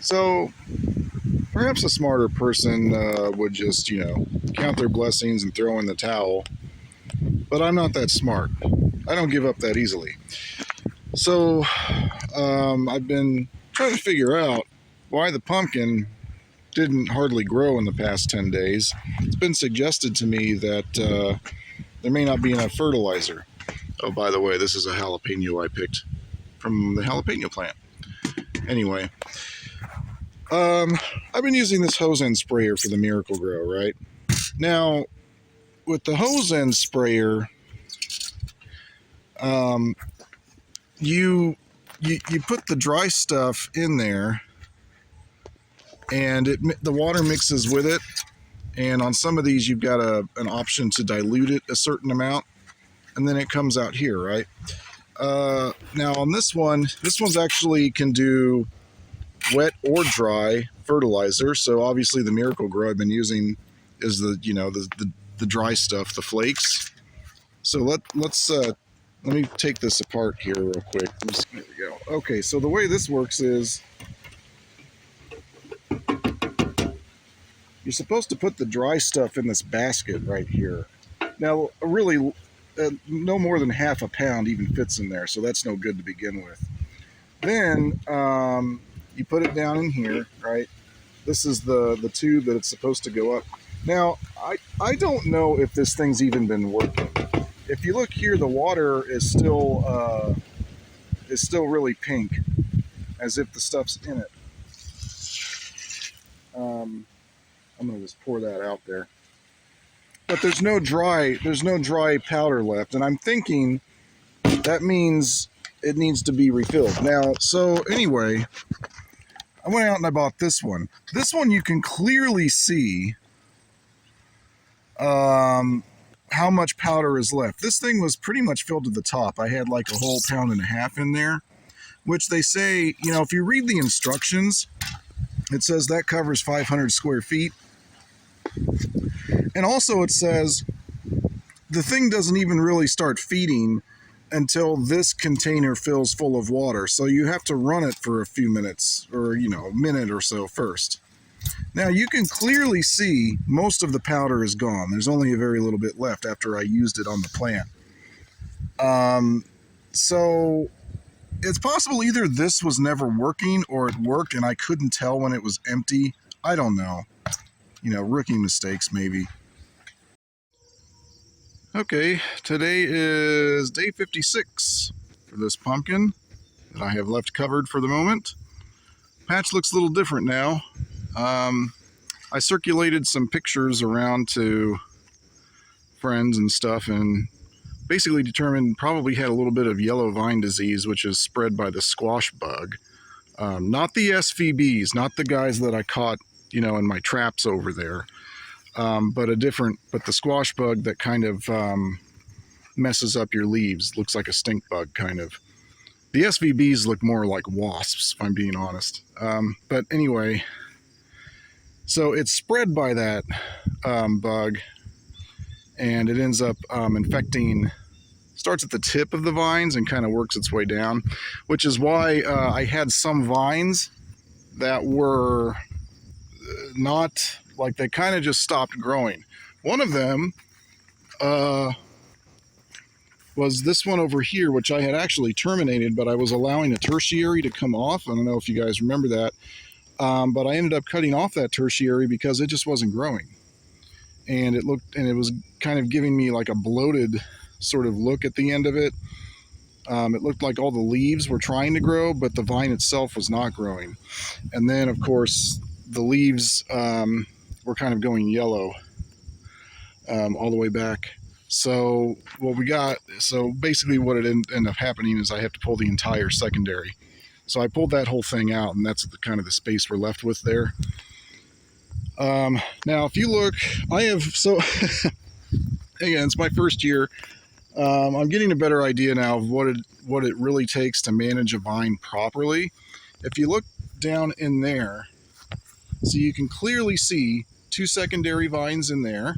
So perhaps a smarter person would just, count their blessings and throw in the towel. But I'm not that smart. I don't give up that easily. So I've been trying to figure out why the pumpkin didn't hardly grow in the past 10 days. It's been suggested to me that there may not be enough fertilizer. Oh, by the way, this is a jalapeno I picked from the jalapeno plant. Anyway, I've been using this hose end sprayer for the Miracle-Gro, right? Now, with the hose end sprayer, you put the dry stuff in there, and the water mixes with it. And on some of these, you've got an option to dilute it a certain amount, and then it comes out here, right? Now on this one's actually can do wet or dry fertilizer. So obviously the Miracle-Gro I've been using is the dry stuff, the flakes. So let me take this apart here real quick. There we go. Okay, so the way this works is you're supposed to put the dry stuff in this basket right here. Now, really, no more than half a pound even fits in there, so that's no good to begin with. Then you put it down in here, right? This is the tube that it's supposed to go up. Now, I don't know if this thing's even been working. If you look here, the water is still really pink, as if the stuff's in it. I'm gonna just pour that out there. But there's no dry powder left, and I'm thinking that means it needs to be refilled. Now, so anyway, I went out and I bought this one. This one you can clearly see how much powder is left. This thing was pretty much filled to the top. I had like a whole pound and a half in there, which they say, if you read the instructions, it says that covers 500 square feet. And also it says the thing doesn't even really start feeding until this container fills full of water. So you have to run it for a few minutes or, a minute or so first. Now you can clearly see most of the powder is gone. There's only a very little bit left after I used it on the plant. So it's possible either this was never working or it worked and I couldn't tell when it was empty. I don't know. Rookie mistakes maybe. Okay, today is day 56 for this pumpkin that I have left covered for the moment. Patch looks a little different now. I circulated some pictures around to friends and stuff and basically determined probably had a little bit of yellow vine disease, which is spread by the squash bug. Not the SVBs, not the guys that I caught, in my traps over there. But the squash bug that kind of messes up your leaves. Looks like a stink bug, kind of. The SVBs look more like wasps, if I'm being honest. But anyway, so it's spread by that bug, and it ends up infecting, starts at the tip of the vines and kind of works its way down, which is why I had some vines that were not, like they kind of just stopped growing. One of them was this one over here, which I had actually terminated, but I was allowing a tertiary to come off. I don't know if you guys remember that, but I ended up cutting off that tertiary because it just wasn't growing, and it was kind of giving me like a bloated sort of look at the end of it. It looked like all the leaves were trying to grow, but the vine itself was not growing. And then of course the leaves were kind of going yellow all the way back. So basically what it ended up happening is I have to pull the entire secondary. So I pulled that whole thing out, and that's kind of the space we're left with there. Now if you look, again, it's my first year. I'm getting a better idea now of what it really takes to manage a vine properly. If you look down in there, so you can clearly see 2 secondary vines in there.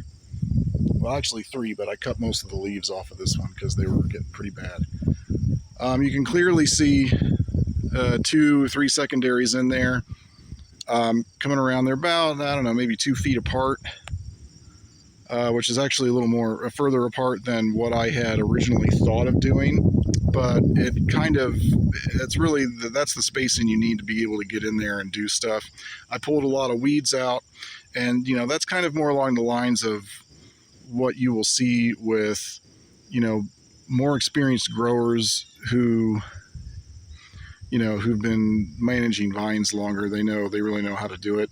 Well, actually 3, but I cut most of the leaves off of this one because they were getting pretty bad. You can clearly see 2, 3 secondaries in there. coming around. They're about, I don't know, maybe 2 feet apart, which is actually a little more further apart than what I had originally thought of doing. But it's really, that's the spacing you need to be able to get in there and do stuff. I pulled a lot of weeds out, and that's kind of more along the lines of what you will see with more experienced growers who've been managing vines longer. They really know how to do it.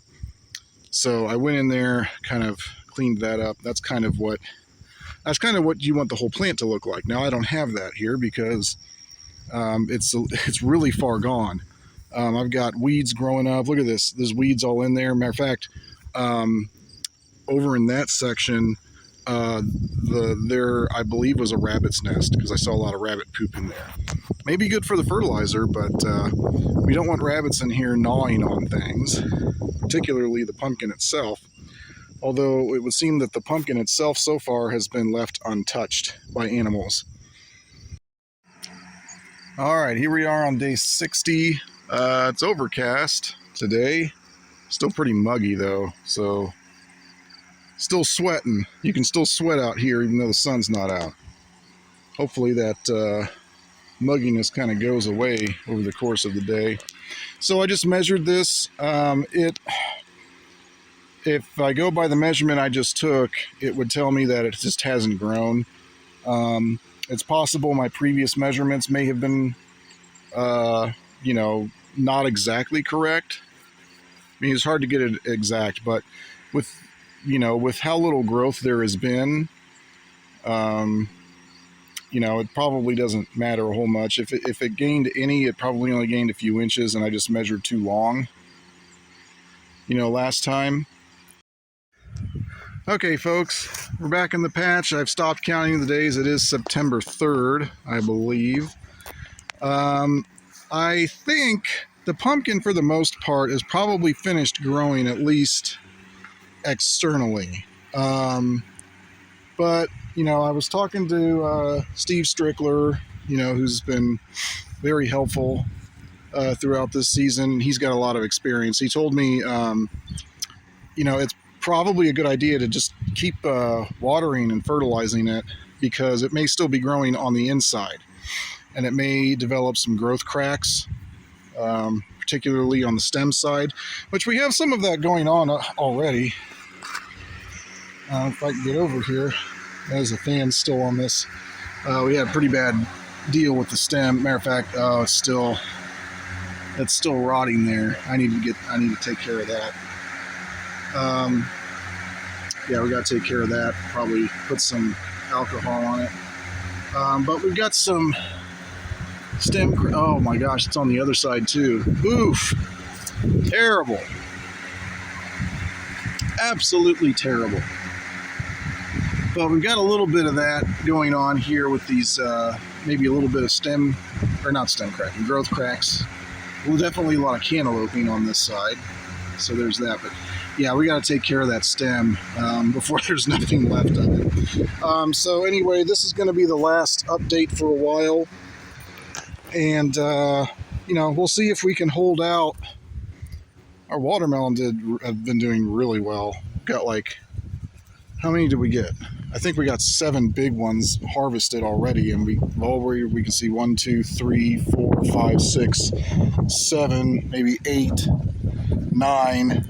So I went in there, kind of cleaned that up. That's kind of what you want the whole plant to look like. Now I don't have that here because it's really far gone. I've got weeds growing up. Look at this. There's weeds all in there. Matter of fact, over in that section, there I believe was a rabbit's nest, because I saw a lot of rabbit poop in there. Maybe good for the fertilizer, but we don't want rabbits in here gnawing on things, particularly the pumpkin itself. Although it would seem that the pumpkin itself so far has been left untouched by animals. All right, here we are on day 60. It's overcast today. Still pretty muggy though, so still sweating. You can still sweat out here even though the sun's not out. Hopefully that mugginess kind of goes away over the course of the day. So I just measured this. If I go by the measurement I just took, it would tell me that it just hasn't grown. It's possible my previous measurements may have been, not exactly correct. I mean, it's hard to get it exact, but with how little growth there has been, it probably doesn't matter a whole much. If it gained any, it probably only gained a few inches, and I just measured too long, last time. Okay, folks, we're back in the patch. I've stopped counting the days. It is September 3rd, I believe. I think the pumpkin, for the most part, is probably finished growing, at least externally. But, I was talking to Steve Strickler, who's been very helpful throughout this season. He's got a lot of experience. He told me, it's probably a good idea to just keep watering and fertilizing it, because it may still be growing on the inside, and it may develop some growth cracks, particularly on the stem side, which we have some of that going on already. If I can get over here, there's a fan still on this. We had a pretty bad deal with the stem. Matter of fact, it's still rotting there. I need to take care of that. Yeah, we got to take care of that. Probably put some alcohol on it. But we've got some stem. Oh my gosh, it's on the other side too. Oof! Terrible. Absolutely terrible. But we've got a little bit of that going on here with these, maybe a little bit of not stem cracking, growth cracks. Well, definitely a lot of cantalouping on this side. So there's that. But yeah, we got to take care of that stem before there's nothing left of it. So anyway, this is going to be the last update for a while. And, we'll see if we can hold out. Our watermelon have been doing really well. Got how many did we get? I think we got 7 big ones harvested already, and we can see 1, 2, 3, 4, 5, 6, 7, maybe 8, 9.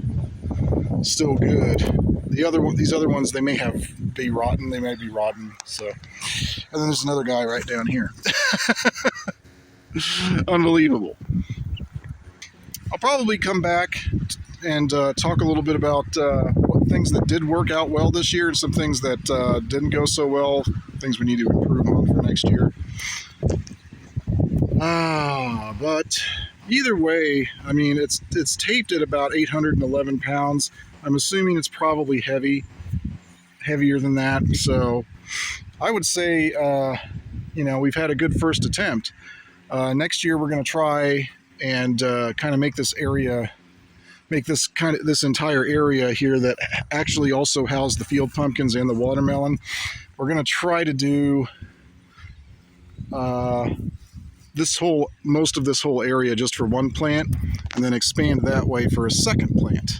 Still good. These other ones, they may be rotten. They may be rotten. So, and then there's another guy right down here. Unbelievable. I'll probably come back and talk a little bit about what things that did work out well this year and some things that didn't go so well, things we need to improve on for next year. But either way, I mean, it's taped at about 811 pounds. I'm assuming it's probably heavier than that. So I would say, we've had a good first attempt. Next year, we're going to try and kind of make this entire area here that actually also house the field pumpkins and the watermelon. We're going to try to do most of this whole area just for one plant, and then expand that way for a second plant.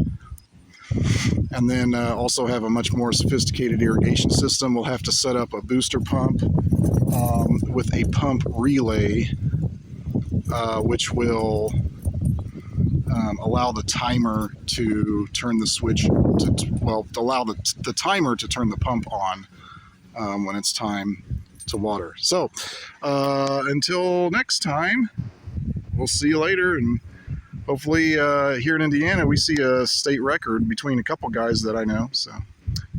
And then also have a much more sophisticated irrigation system. We'll have to set up a booster pump with a pump relay, which will allow the timer to turn the switch allow the timer to turn the pump on when it's time to water. So until next time, we'll see you later, and hopefully here in Indiana we see a state record between a couple guys that I know. So